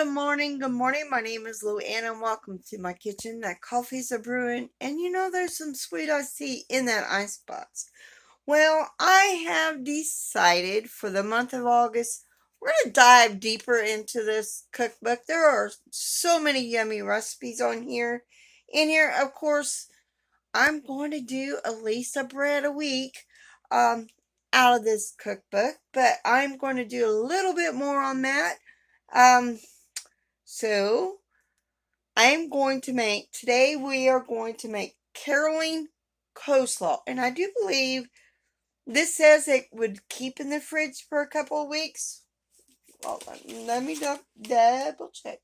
good morning, good morning. My name is LouAnn and welcome to my kitchen. That coffee's a brewing and you know there's some sweet iced tea in that icebox. Well, I have decided for the month of August, we're going to dive deeper into this cookbook. There are so many yummy recipes on here. In here, of course, I'm going to do at least a bread a week out of this cookbook, but I'm going to do a little bit more on that. So I'm going to make, today we are going to make caroling coleslaw. And I do believe this says it would keep in the fridge for a couple of weeks. Well, let me double check.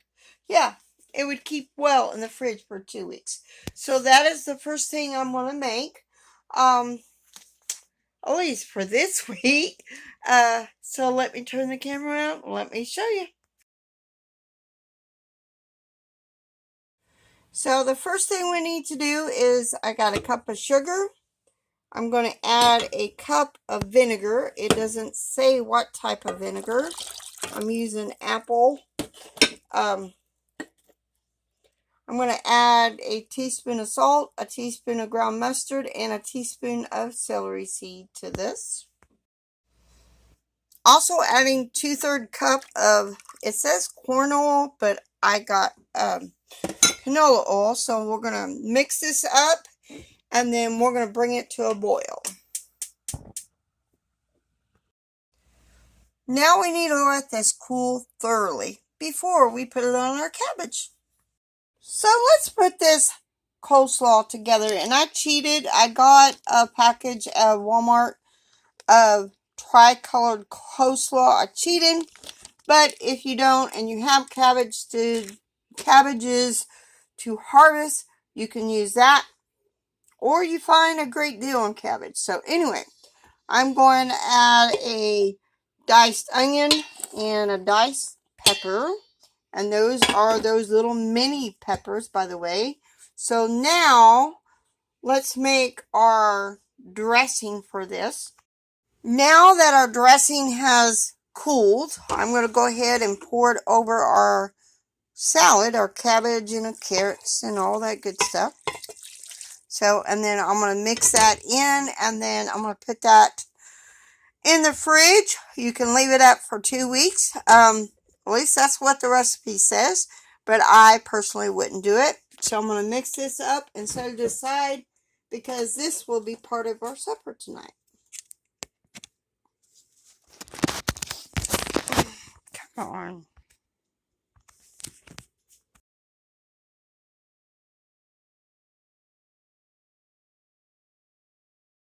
Yeah, it would keep well in the fridge for 2 weeks. So that is the first thing I'm going to make. At least for this week. So let me turn the camera around. Let me show you. So the first thing we need to do is I got a cup of sugar. I'm going to add a cup of vinegar. It doesn't say what type of vinegar. I'm using apple. I'm going to add a teaspoon of salt, a teaspoon of ground mustard, and a teaspoon of celery seed to this. Also adding 2/3 cup of, it says corn oil, but I got canola oil. So we're going to mix this up and then we're going to bring it to a boil. Now we need to let this cool thoroughly before we put it on our cabbage. So let's put this coleslaw together. And I cheated. I got a package at Walmart of tri-colored coleslaw. I cheated. But if you don't and you have cabbages to harvest, you can use that. Or you find a great deal on cabbage. So anyway, I'm going to add a diced onion and a diced pepper. And those are those little mini peppers, by the way. So now, let's make our dressing for this. Now that our dressing has cooled, I'm going to go ahead and pour it over our salad, our cabbage and the carrots and all that good stuff. So, and then I'm going to mix that in, and then I'm going to put that in the fridge. You can leave it up for 2 weeks. At least that's what the recipe says, but I personally wouldn't do it. So I'm going to mix this up and set it aside because this will be part of our supper tonight. Come on.